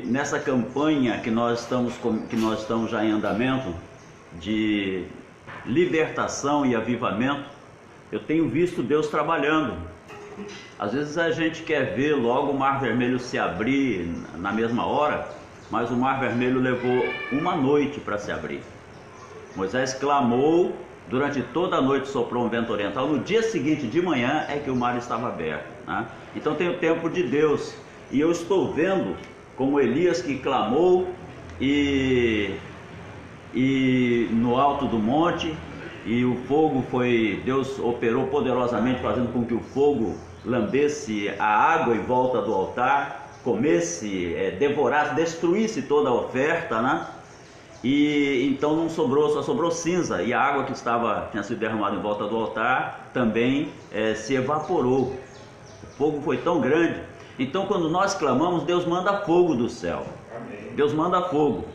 Nessa campanha que nós estamos já em andamento de libertação e avivamento, eu tenho visto Deus trabalhando. Às vezes a gente quer ver logo o Mar Vermelho se abrir na mesma hora, mas o Mar Vermelho levou uma noite para se abrir. Moisés clamou, durante toda a noite soprou um vento oriental, no dia seguinte de manhã é que o mar estava aberto, né? Então tem o tempo de Deus, e eu estou vendo como Elias que clamou e no alto do monte, e o fogo Deus operou poderosamente, fazendo com que o fogo lambesse a água em volta do altar, comesse, devorasse, destruísse toda a oferta, né? E então não sobrou, só sobrou cinza, e a água que tinha sido derramada em volta do altar também se evaporou. O fogo foi tão grande. Então quando nós clamamos, Deus manda fogo do céu. Amém. Deus manda fogo.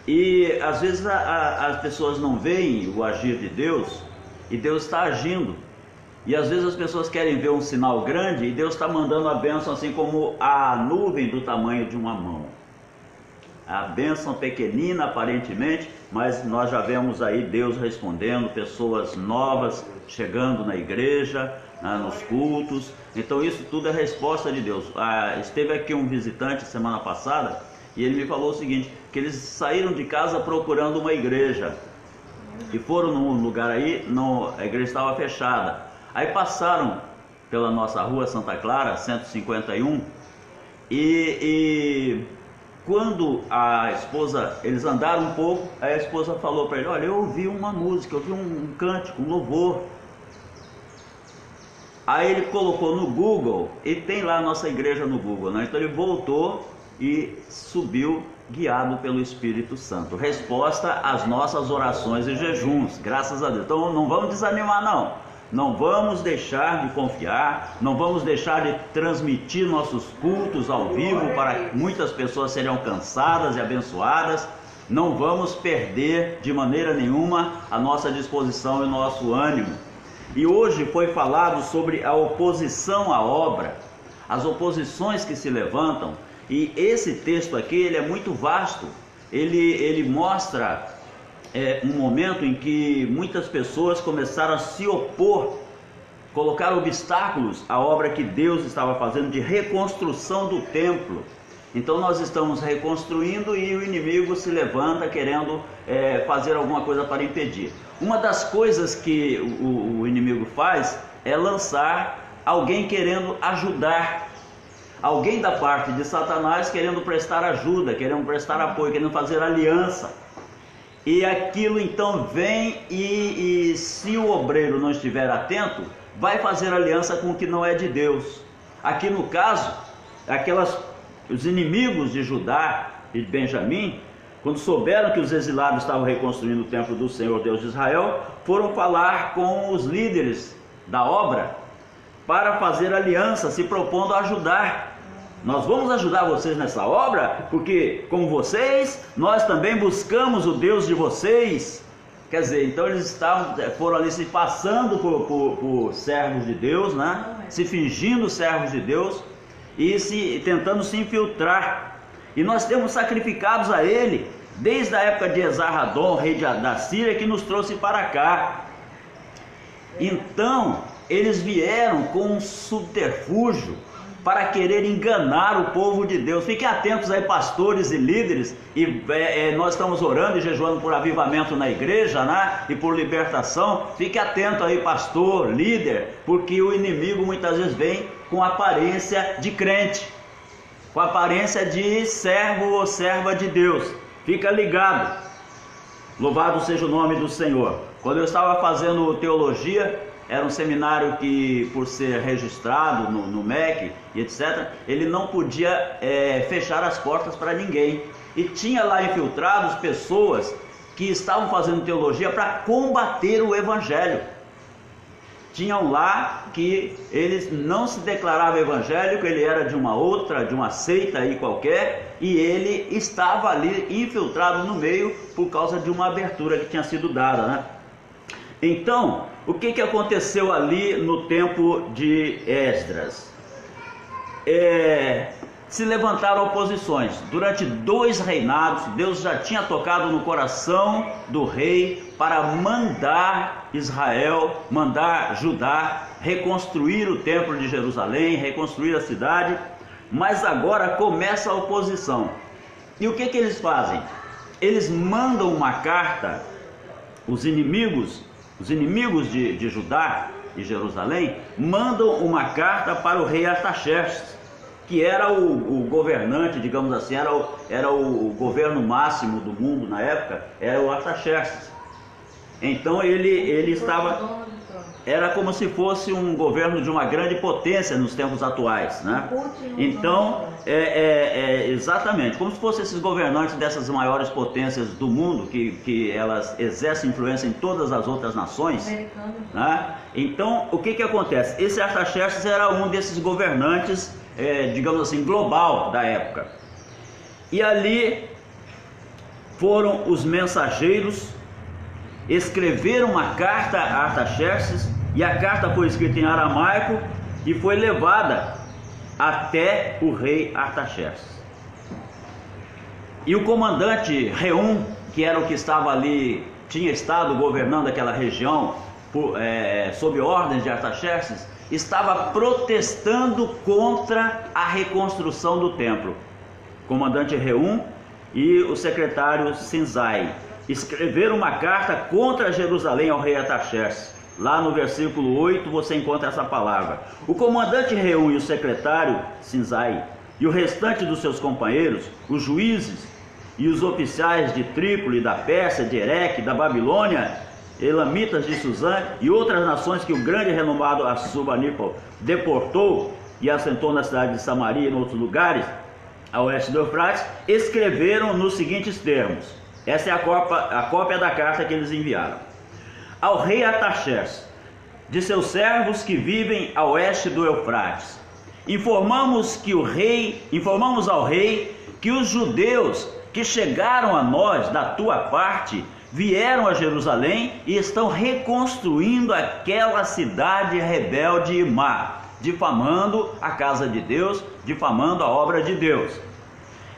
E às vezes as pessoas não veem o agir de Deus, e Deus está agindo. E às vezes as pessoas querem ver um sinal grande, e Deus está mandando a bênção assim como a nuvem do tamanho de uma mão. A bênção pequenina aparentemente, mas nós já vemos aí Deus respondendo, pessoas novas chegando na igreja, nos cultos. Então isso tudo é resposta de Deus. Esteve aqui um visitante semana passada e ele me falou o seguinte, que eles saíram de casa procurando uma igreja e foram num lugar aí, a igreja estava fechada. Aí passaram pela nossa rua Santa Clara, 151, e quando eles andaram um pouco, a esposa falou para ele, olha, eu ouvi uma música, eu ouvi um cântico, um louvor. Aí ele colocou no Google, e tem lá a nossa igreja no Google, né? Então ele voltou e subiu guiado pelo Espírito Santo. Resposta às nossas orações e jejuns, graças a Deus. Então não vamos desanimar não. Não vamos deixar de confiar, não vamos deixar de transmitir nossos cultos ao vivo para que muitas pessoas sejam alcançadas e abençoadas. Não vamos perder de maneira nenhuma a nossa disposição e o nosso ânimo. E hoje foi falado sobre a oposição à obra, as oposições que se levantam, e esse texto aqui ele é muito vasto, ele mostra um momento em que muitas pessoas começaram a se opor, colocar obstáculos à obra que Deus estava fazendo de reconstrução do templo. Então nós estamos reconstruindo e o inimigo se levanta querendo fazer alguma coisa para impedir. Uma das coisas que o inimigo faz é lançar alguém querendo ajudar, alguém da parte de Satanás querendo prestar ajuda, querendo prestar apoio, querendo fazer aliança. E aquilo então vem e se o obreiro não estiver atento, vai fazer aliança com o que não é de Deus. Aqui no caso, os inimigos de Judá e de Benjamim, quando souberam que os exilados estavam reconstruindo o templo do Senhor Deus de Israel, foram falar com os líderes da obra para fazer aliança, se propondo a ajudar. Nós vamos ajudar vocês nessa obra, porque como vocês, nós também buscamos o Deus de vocês. Quer dizer, então eles foram ali se passando por servos de Deus, né? Se fingindo servos de Deus e tentando se infiltrar. E nós temos sacrificados a ele, desde a época de Esarhadon, rei da Síria, que nos trouxe para cá. Então, eles vieram com um subterfúgio para querer enganar o povo de Deus. Fiquem atentos aí, pastores e líderes, e nós estamos orando e jejuando por avivamento na igreja, né? E por libertação. Fique atento aí, pastor, líder, porque o inimigo muitas vezes vem com aparência de crente, com aparência de servo ou serva de Deus. Fica ligado. Louvado seja o nome do Senhor. Quando eu estava fazendo teologia, era um seminário que, por ser registrado no MEC e etc., ele não podia fechar as portas para ninguém. E tinha lá infiltrados pessoas que estavam fazendo teologia para combater o Evangelho. Tinham lá que eles não se declaravam evangélico, ele era de uma seita aí qualquer, e ele estava ali infiltrado no meio por causa de uma abertura que tinha sido dada, né? Então, o que aconteceu ali no tempo de Esdras? se levantaram oposições. Durante 2 reinados, Deus já tinha tocado no coração do rei para mandar Israel, mandar Judá reconstruir o templo de Jerusalém, reconstruir a cidade, mas agora começa a oposição. E o que eles fazem? Eles mandam uma carta, os inimigos de Judá e Jerusalém, mandam uma carta para o rei Artaxerxes, que era o governante, digamos assim, era o governo máximo do mundo na época, era o Artaxerxes. Então ele estava, era como se fosse um governo de uma grande potência nos tempos atuais, né? Então, exatamente, como se fossem esses governantes dessas maiores potências do mundo, que elas exercem influência em todas as outras nações, né? Então, o que acontece? Esse Artaxerxes era um desses governantes, digamos assim, global da época. E ali foram os mensageiros, escreveram uma carta a Artaxerxes, e a carta foi escrita em aramaico e foi levada até o rei Artaxerxes. E o comandante Reum, que era o que estava ali, tinha estado governando aquela região sob ordens de Artaxerxes, estava protestando contra a reconstrução do templo. O comandante Reum e o secretário Sinzai escreveram uma carta contra Jerusalém ao rei Artaxerxes. Lá no versículo 8 você encontra essa palavra. O comandante Reum e o secretário Sinzai e o restante dos seus companheiros, os juízes e os oficiais de Trípoli, da Pérsia, de Ereque, da Babilônia, elamitas de Suzã e outras nações que o grande e renomado Assurbanipal deportou e assentou na cidade de Samaria e em outros lugares, a oeste do Eufrates, escreveram nos seguintes termos. Essa é a cópia da carta que eles enviaram. Ao rei Artaxerxes, de seus servos que vivem a oeste do Eufrates, informamos ao rei que os judeus que chegaram a nós da tua parte vieram a Jerusalém e estão reconstruindo aquela cidade rebelde e má, difamando a casa de Deus, difamando a obra de Deus.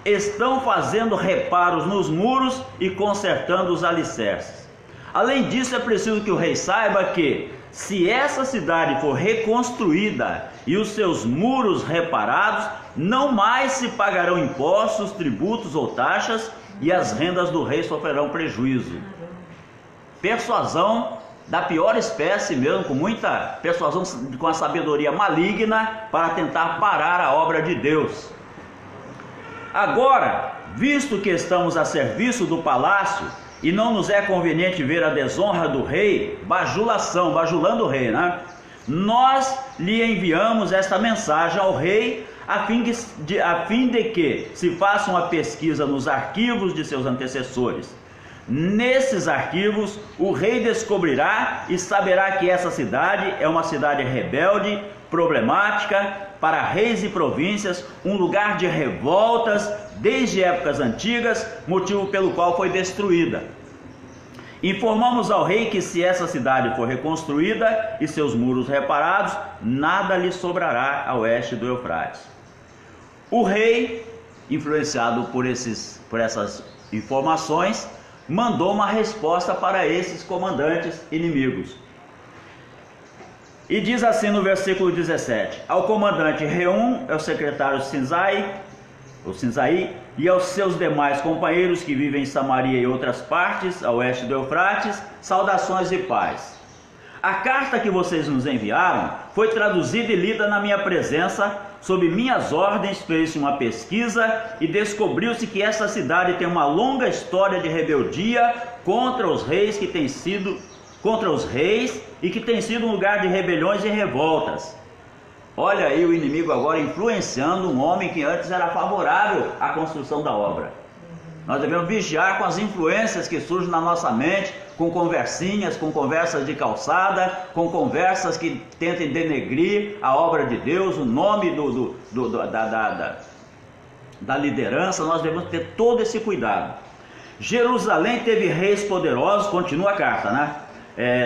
Estão fazendo reparos nos muros e consertando os alicerces. Além disso, é preciso que o rei saiba que, se essa cidade for reconstruída e os seus muros reparados, não mais se pagarão impostos, tributos ou taxas, e as rendas do rei sofrerão prejuízo. Persuasão da pior espécie mesmo, com muita persuasão, com a sabedoria maligna, para tentar parar a obra de Deus. Agora, visto que estamos a serviço do palácio e não nos é conveniente ver a desonra do rei, bajulando o rei, né? Nós lhe enviamos esta mensagem ao rei a fim de que se faça uma pesquisa nos arquivos de seus antecessores. Nesses arquivos, o rei descobrirá e saberá que essa cidade é uma cidade rebelde, problemática, para reis e províncias, um lugar de revoltas desde épocas antigas, motivo pelo qual foi destruída. Informamos ao rei que, se essa cidade for reconstruída e seus muros reparados, nada lhe sobrará a oeste do Eufrates. O rei, influenciado por essas informações, mandou uma resposta para esses comandantes inimigos. E diz assim no versículo 17: ao comandante Reum, ao secretário Sinzai, e aos seus demais companheiros que vivem em Samaria e outras partes, a oeste do Eufrates, saudações e paz. A carta que vocês nos enviaram foi traduzida e lida na minha presença. Sob minhas ordens fez-se uma pesquisa e descobriu-se que essa cidade tem uma longa história de rebeldia contra os reis e que tem sido um lugar de rebeliões e revoltas. Olha aí o inimigo agora influenciando um homem que antes era favorável à construção da obra. Nós devemos vigiar com as influências que surgem na nossa mente, com conversinhas, com conversas de calçada, com conversas que tentem denegrir a obra de Deus, o nome da liderança. Nós devemos ter todo esse cuidado. Jerusalém teve reis poderosos, continua a carta, né?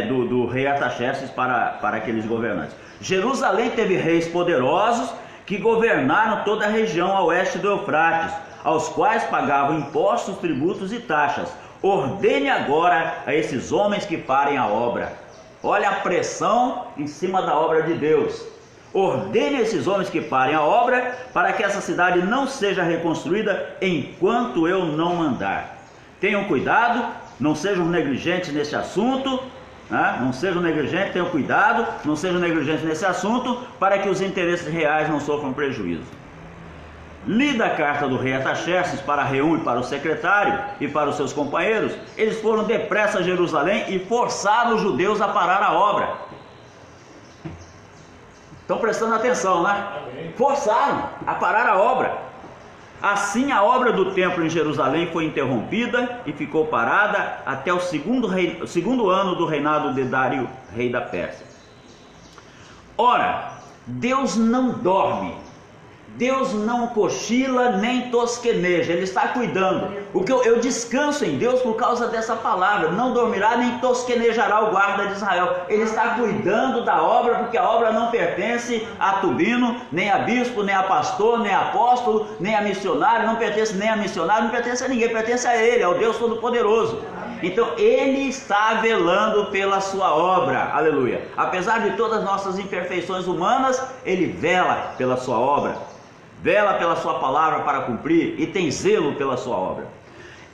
Do rei Artaxerxes para aqueles governantes. Jerusalém teve reis poderosos que que governaram toda a região a oeste do Eufrates, aos quais pagavam impostos, tributos e taxas. Ordene agora a esses homens que parem a obra. Olha a pressão em cima da obra de Deus. Ordene a esses homens que parem a obra, para que essa cidade não seja reconstruída enquanto eu não mandar. Tenham cuidado, não sejam negligentes nesse assunto, né? Não sejam negligentes, tenham cuidado, não sejam negligentes nesse assunto, para que os interesses reais não sofram prejuízo. Lida a carta do rei Artaxerxes para Reum e para o secretário e para os seus companheiros. Eles foram depressa a Jerusalém e forçaram os judeus a parar a obra. Estão prestando atenção, né? Forçaram a parar a obra. Assim a obra do templo em Jerusalém foi interrompida e ficou parada até o segundo ano do reinado de Dário, rei da Pérsia. Ora, Deus não dorme, Deus não cochila nem tosqueneja, Ele está cuidando. O que eu descanso em Deus por causa dessa palavra. Não dormirá nem tosquenejará o guarda de Israel. Ele está cuidando da obra, porque a obra não pertence a tubino, nem a bispo, nem a pastor, nem a apóstolo, nem a missionário, não pertence nem a missionário, não pertence a ninguém, pertence a Ele, ao Deus Todo-Poderoso. Então Ele está velando pela sua obra, aleluia. Apesar de todas as nossas imperfeições humanas, Ele vela pela sua obra, vela pela sua palavra para cumprir e tem zelo pela sua obra.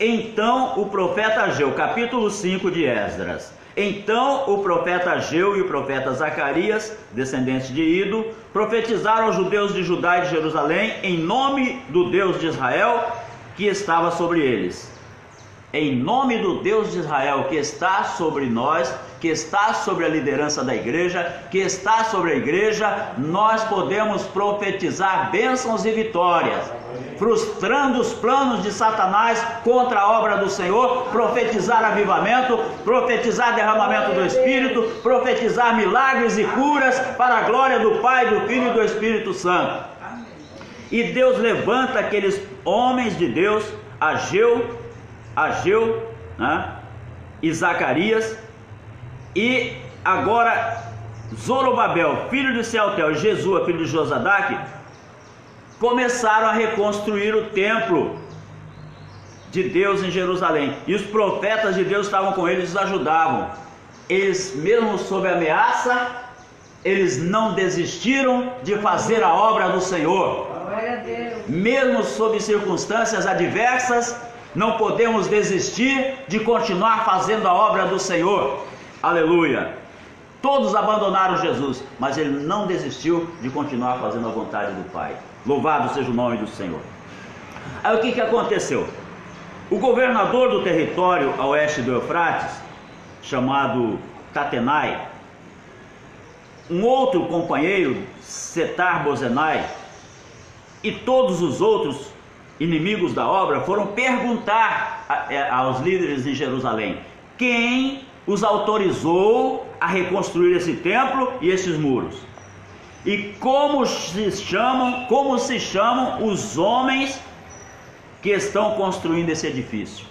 Então o profeta Ageu, capítulo 5 de Esdras. Então o profeta Ageu e o profeta Zacarias, descendentes de Ido, profetizaram aos judeus de Judá e de Jerusalém em nome do Deus de Israel que estava sobre eles. Em nome do Deus de Israel que está sobre nós, que está sobre a liderança da igreja, que está sobre a igreja, nós podemos profetizar bênçãos e vitórias, frustrando os planos de Satanás contra a obra do Senhor, profetizar avivamento, profetizar derramamento do Espírito, profetizar milagres e curas para a glória do Pai, do Filho e do Espírito Santo. E Deus levanta aqueles homens de Deus, Ageu, né, e Zacarias, e agora Zorobabel, filho de Sealtiel, e Jesua, filho de Josadaque, começaram a reconstruir o templo de Deus em Jerusalém, e os profetas de Deus estavam com eles, os ajudavam. Eles, mesmo sob ameaça, eles não desistiram de fazer a obra do Senhor. Mesmo sob circunstâncias adversas, não podemos desistir de continuar fazendo a obra do Senhor. Aleluia. Todos abandonaram Jesus, mas ele não desistiu de continuar fazendo a vontade do Pai. Louvado seja o nome do Senhor. Aí o que aconteceu? O governador do território a oeste do Eufrates, chamado Tatenai, um outro companheiro, Setar-Bozenai, e todos os outros inimigos da obra foram perguntar aos líderes em Jerusalém quem os autorizou a reconstruir esse templo e esses muros, e como se chamam os homens que estão construindo esse edifício.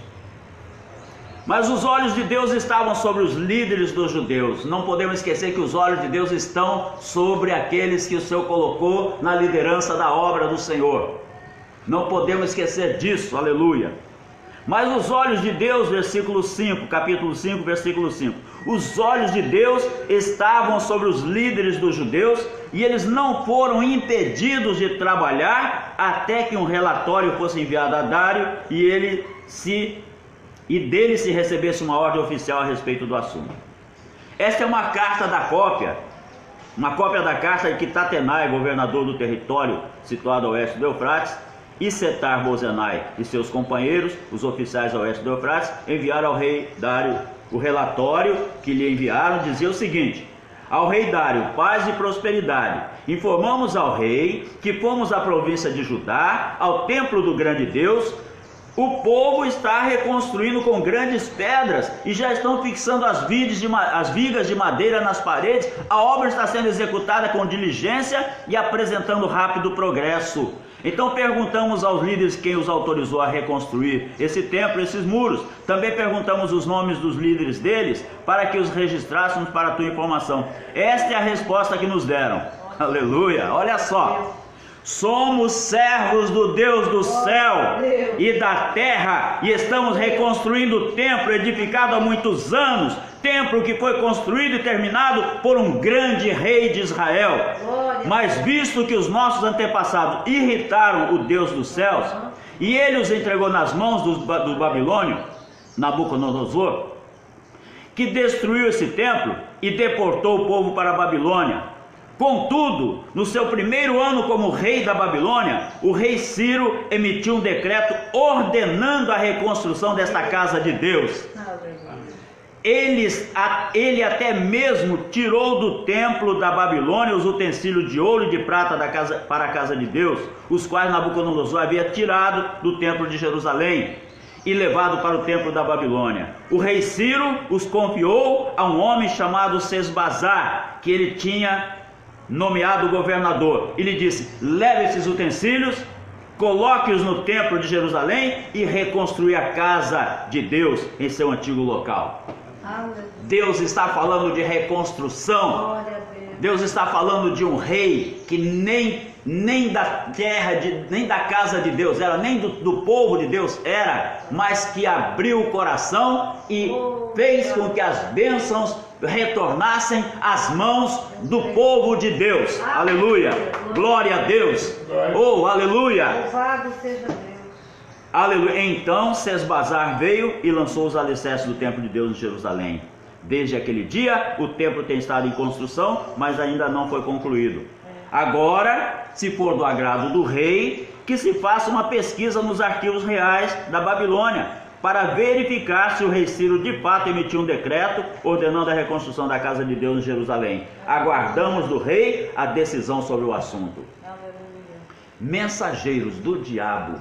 Mas os olhos de Deus estavam sobre os líderes dos judeus. Não podemos esquecer que os olhos de Deus estão sobre aqueles que o Senhor colocou na liderança da obra do Senhor. Não podemos esquecer disso, aleluia. Mas os olhos de Deus, versículo 5, capítulo 5, versículo 5. Os olhos de Deus estavam sobre os líderes dos judeus e eles não foram impedidos de trabalhar até que um relatório fosse enviado a Dário e dele se recebesse uma ordem oficial a respeito do assunto. Esta é uma carta da cópia, uma cópia da carta que Tatenai, governador do território situado ao oeste do Eufrates, e Setar-Bozenai e seus companheiros, os oficiais ao oeste do Eufrates, enviaram ao rei Dário. O relatório que lhe enviaram dizia o seguinte: ao rei Dário, paz e prosperidade. Informamos ao rei que fomos à província de Judá, ao templo do grande Deus. O povo está reconstruindo com grandes pedras e já estão fixando as vigas de madeira nas paredes. A obra está sendo executada com diligência e apresentando rápido progresso. Então perguntamos aos líderes quem os autorizou a reconstruir esse templo, esses muros. Também perguntamos os nomes dos líderes deles para que os registrássemos para a tua informação. Esta é a resposta que nos deram. Aleluia! Olha só. Somos servos do Deus do céu e da terra e estamos reconstruindo o templo edificado há muitos anos, templo que foi construído e terminado por um grande rei de Israel. Mas visto que os nossos antepassados irritaram o Deus dos céus e ele os entregou nas mãos do babilônio, Nabucodonosor, que destruiu esse templo e deportou o povo para a Babilônia. Contudo, no seu primeiro ano como rei da Babilônia, o rei Ciro emitiu um decreto ordenando a reconstrução desta casa de Deus. Ele até mesmo tirou do templo da Babilônia os utensílios de ouro e de prata para a casa de Deus, os quais Nabucodonosor havia tirado do templo de Jerusalém e levado para o templo da Babilônia. O rei Ciro os confiou a um homem chamado Sesbazar, que ele tinha nomeado governador. Ele disse: leve esses utensílios, coloque-os no templo de Jerusalém e reconstrui a casa de Deus em seu antigo local. Deus está falando de reconstrução. Deus está falando de um rei que nem da terra, nem da casa de Deus era, nem do povo de Deus era, mas que abriu o coração e fez com que as bênçãos retornassem às mãos do povo de Deus. Aleluia! Glória a Deus! Oh, aleluia! Louvado seja Deus! Aleluia! Então Sesbazar veio e lançou os alicerces do templo de Deus em Jerusalém. Desde aquele dia o templo tem estado em construção, mas ainda não foi concluído. Agora, se for do agrado do rei, que se faça uma pesquisa nos arquivos reais da Babilônia, para verificar se o rei Ciro de fato emitiu um decreto ordenando a reconstrução da casa de Deus em Jerusalém. Aguardamos do rei a decisão sobre o assunto. Mensageiros do diabo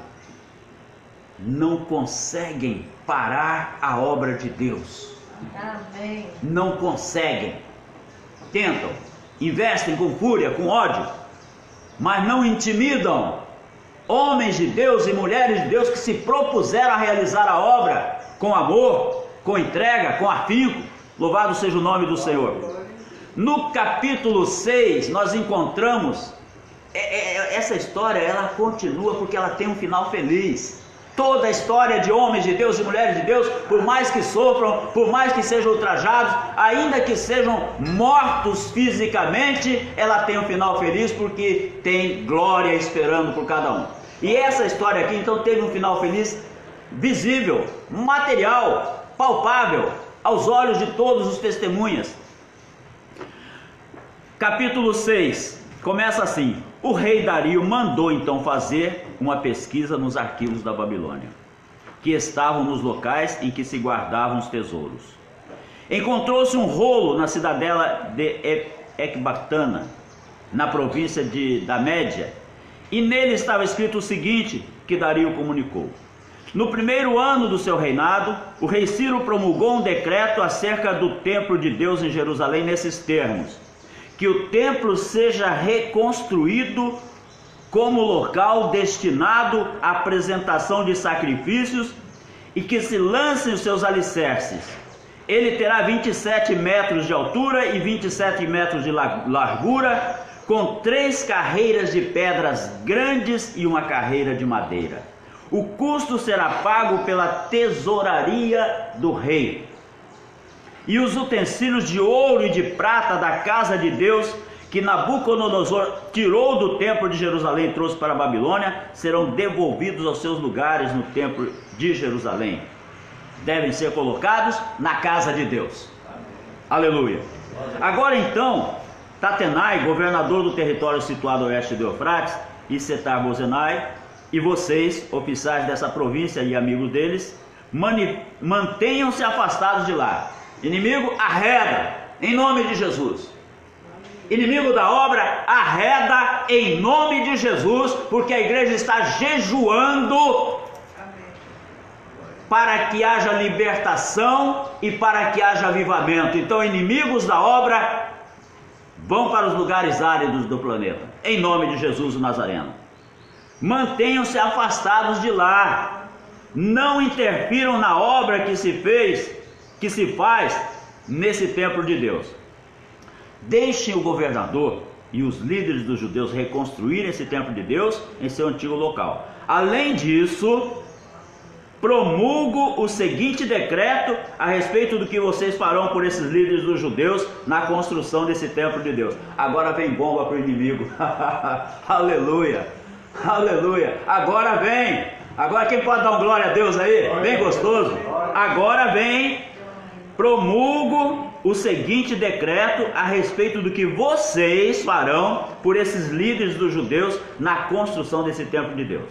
não conseguem parar a obra de Deus. Amém. Não conseguem. Tentam, investem com fúria, com ódio, mas não intimidam homens de Deus e mulheres de Deus que se propuseram a realizar a obra com amor, com entrega, com afinco. Louvado seja o nome do Senhor. No capítulo 6 nós encontramos essa história, ela continua porque ela tem um final feliz. Toda a história de homens de Deus e mulheres de Deus, por mais que sofram, por mais que sejam ultrajados, ainda que sejam mortos fisicamente, ela tem um final feliz porque tem glória esperando por cada um. E essa história aqui então teve um final feliz visível, material, palpável, aos olhos de todos os testemunhas. Capítulo 6 começa assim: o rei Dario mandou então fazer uma pesquisa nos arquivos da Babilônia, que estavam nos locais em que se guardavam os tesouros. Encontrou-se um rolo na cidadela de Ecbatana, na província da Média, e nele estava escrito o seguinte, que Dario comunicou: no primeiro ano do seu reinado, o rei Ciro promulgou um decreto acerca do templo de Deus em Jerusalém nesses termos: que o templo seja reconstruído como local destinado à apresentação de sacrifícios e que se lancem os seus alicerces. Ele terá 27 metros de altura e 27 metros de largura, com 3 carreiras de pedras grandes e uma carreira de madeira. O custo será pago pela tesouraria do rei. E os utensílios de ouro e de prata da casa de Deus, que Nabucodonosor tirou do templo de Jerusalém e trouxe para a Babilônia, serão devolvidos aos seus lugares no templo de Jerusalém. Devem ser colocados na casa de Deus. Aleluia. Agora então, Tatenai, governador do território situado ao oeste do Eufrates, e Setar-Bozenai, e vocês, oficiais dessa província e amigos deles, mantenham-se afastados de lá. Inimigo, arreda, em nome de Jesus. Inimigo da obra, arreda em nome de Jesus, porque a igreja está jejuando para que haja libertação e para que haja avivamento. Então, inimigos da obra vão para os lugares áridos do planeta, em nome de Jesus o Nazareno. Mantenham-se afastados de lá, não interfiram na obra que se faz nesse templo de Deus. Deixem o governador e os líderes dos judeus reconstruírem esse templo de Deus em seu antigo local. Além disso, promulgo o seguinte decreto a respeito do que vocês farão por esses líderes dos judeus na construção desse templo de Deus. Agora vem bomba para o inimigo. Aleluia, aleluia. Agora vem. Agora quem pode dar um glória a Deus aí? Bem gostoso. Agora vem, promulgo o seguinte decreto a respeito do que vocês farão por esses líderes dos judeus na construção desse templo de Deus.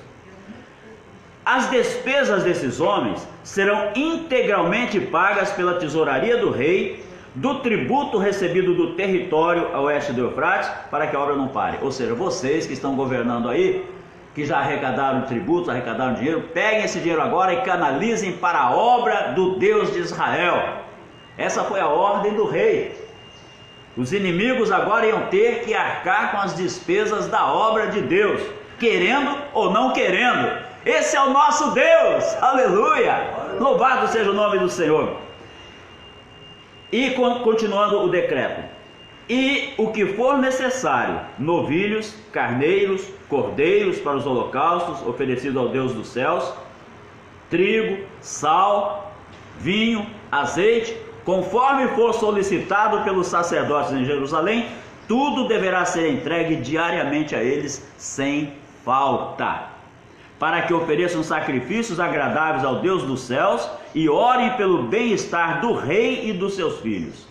As despesas desses homens serão integralmente pagas pela tesouraria do rei, do tributo recebido do território a oeste do Eufrates, para que a obra não pare. Ou seja, vocês que estão governando aí, que já arrecadaram tributos, arrecadaram dinheiro, peguem esse dinheiro agora e canalizem para a obra do Deus de Israel. Essa foi a ordem do rei. Os inimigos agora iam ter que arcar com as despesas da obra de Deus, querendo ou não querendo. Esse é o nosso Deus, aleluia, louvado seja o nome do Senhor. E continuando o decreto: e o que for necessário, novilhos, carneiros, cordeiros para os holocaustos oferecidos ao Deus dos céus, trigo, sal, vinho, azeite, conforme for solicitado pelos sacerdotes em Jerusalém, tudo deverá ser entregue diariamente a eles sem falta, para que ofereçam sacrifícios agradáveis ao Deus dos céus e orem pelo bem-estar do rei e dos seus filhos.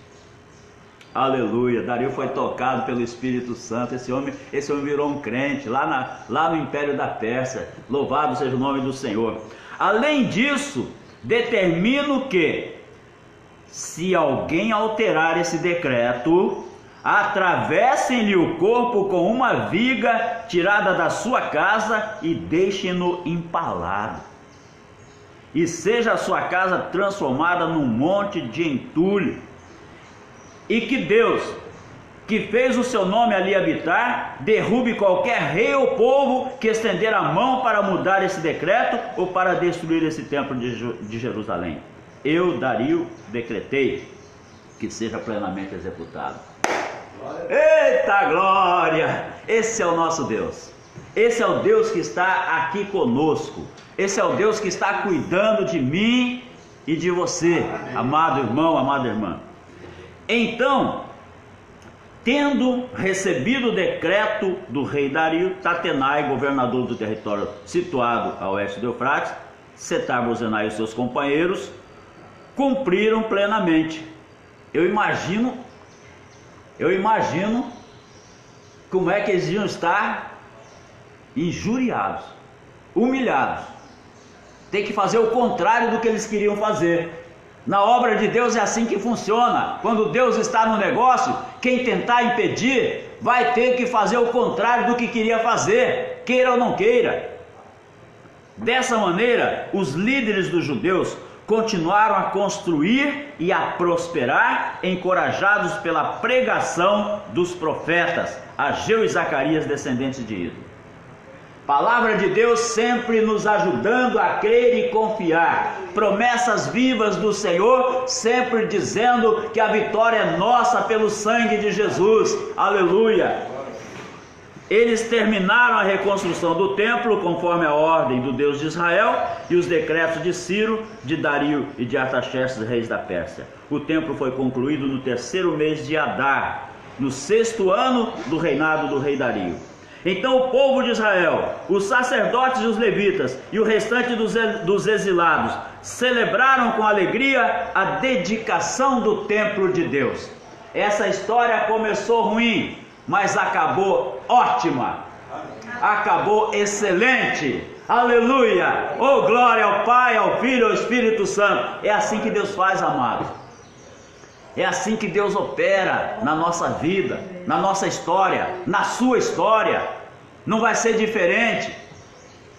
Aleluia. Dario foi tocado pelo Espírito Santo. Esse homem virou um crente lá no Império da Pérsia. Louvado seja o nome do Senhor. Além disso, determino que, se alguém alterar esse decreto, atravessem-lhe o corpo com uma viga tirada da sua casa e deixem-no empalado. E seja a sua casa transformada num monte de entulho. E que Deus, que fez o seu nome ali habitar, derrube qualquer rei ou povo que estender a mão para mudar esse decreto ou para destruir esse templo de Jerusalém. Eu, Dario, decretei que seja plenamente executado. Eita glória! Esse é o nosso Deus. Esse é o Deus que está aqui conosco. Esse é o Deus que está cuidando de mim e de você, amado irmão, amada irmã. Então, tendo recebido o decreto do rei Dario, Tatenai, governador do território situado a oeste do Eufrates, Setar-Bozenai e os seus companheiros cumpriram plenamente. Eu imagino como é que eles iam estar injuriados, humilhados, ter que fazer o contrário do que eles queriam fazer. Na obra de Deus é assim que funciona. Quando Deus está no negócio, quem tentar impedir vai ter que fazer o contrário do que queria fazer, queira ou não queira. Dessa maneira, os líderes dos judeus continuaram a construir e a prosperar, encorajados pela pregação dos profetas Ageu e Zacarias, descendentes de Ido. Palavra de Deus sempre nos ajudando a crer e confiar. Promessas vivas do Senhor, sempre dizendo que a vitória é nossa pelo sangue de Jesus. Aleluia! Eles terminaram a reconstrução do templo conforme a ordem do Deus de Israel e os decretos de Ciro, de Dario e de Artaxerxes, reis da Pérsia. O templo foi concluído no 3º mês de Adar, no 6º ano do reinado do rei Dario. Então o povo de Israel, os sacerdotes e os levitas e o restante dos exilados celebraram com alegria a dedicação do templo de Deus. Essa história começou ruim, mas acabou ótima, acabou excelente. Aleluia! Oh, glória ao Pai, ao Filho e ao Espírito Santo. É assim que Deus faz, amados. É assim que Deus opera na nossa vida, na nossa história, na sua história. Não vai ser diferente.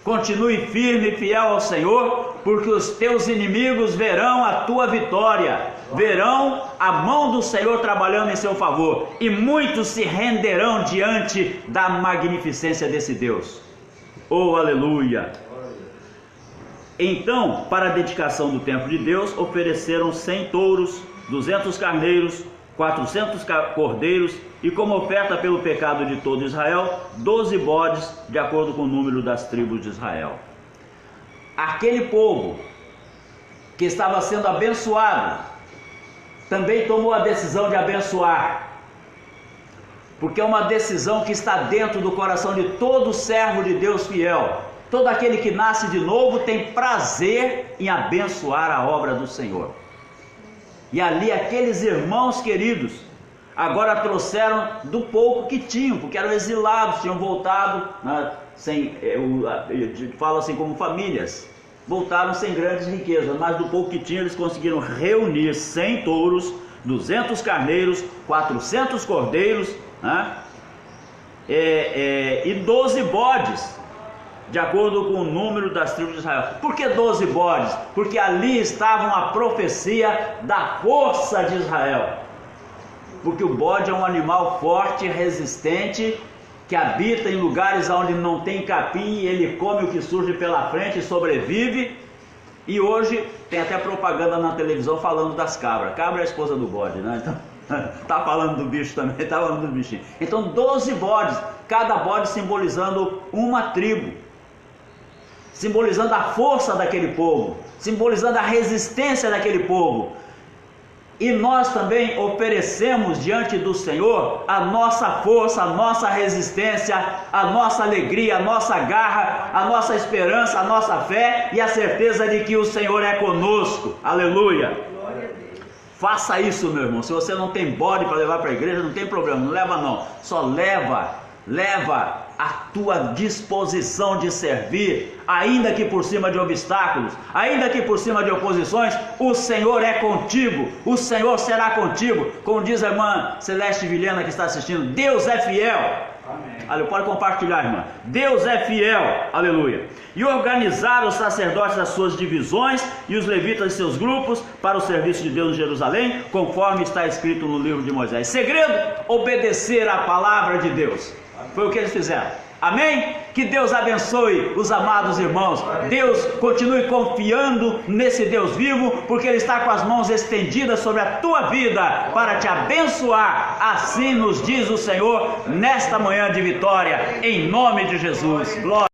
Continue firme e fiel ao Senhor, porque os teus inimigos verão a tua vitória, verão a mão do Senhor trabalhando em seu favor, e muitos se renderão diante da magnificência desse Deus. Oh, aleluia! Então, para a dedicação do templo de Deus, ofereceram 100 touros, 200 carneiros, 400 cordeiros e, como oferta pelo pecado de todo Israel, 12 bodes, de acordo com o número das tribos de Israel. Aquele povo que estava sendo abençoado também tomou a decisão de abençoar, porque é uma decisão que está dentro do coração de todo servo de Deus fiel. Todo aquele que nasce de novo tem prazer em abençoar a obra do Senhor. E ali aqueles irmãos queridos agora trouxeram do pouco que tinham, porque eram exilados, tinham voltado, né, fala assim, como famílias, voltaram sem grandes riquezas, mas do pouco que tinham eles conseguiram reunir 100 touros, 200 carneiros, 400 cordeiros, né, e 12 bodes, de acordo com o número das tribos de Israel. Por que 12 bodes? Porque ali estava a profecia da força de Israel. Porque o bode é um animal forte, resistente, que habita em lugares onde não tem capim, e ele come o que surge pela frente e sobrevive. E hoje tem até propaganda na televisão falando das cabras. Cabra é a esposa do bode, né? Então, tá falando do bicho também, tá falando do bichinho. Então 12 bodes, cada bode simbolizando uma tribo, simbolizando a força daquele povo, simbolizando a resistência daquele povo. E nós também oferecemos diante do Senhor a nossa força, a nossa resistência, a nossa alegria, a nossa garra, a nossa esperança, a nossa fé e a certeza de que o Senhor é conosco. Aleluia! Faça isso, meu irmão. Se você não tem bode para levar para a igreja, não tem problema, não leva não. Só leva a tua disposição de servir, ainda que por cima de obstáculos, ainda que por cima de oposições, o Senhor é contigo, o Senhor será contigo. Como diz a irmã Celeste Vilhena que está assistindo, Deus é fiel. Amém. Pode compartilhar, irmã. Deus é fiel, aleluia. E organizaram os sacerdotes as suas divisões e os levitas em seus grupos para o serviço de Deus em Jerusalém, conforme está escrito no livro de Moisés. Segredo: obedecer à palavra de Deus. Foi o que eles fizeram. Amém? Que Deus abençoe os amados irmãos. Deus continue confiando nesse Deus vivo, porque Ele está com as mãos estendidas sobre a tua vida para te abençoar. Assim nos diz o Senhor nesta manhã de vitória, em nome de Jesus. Glória.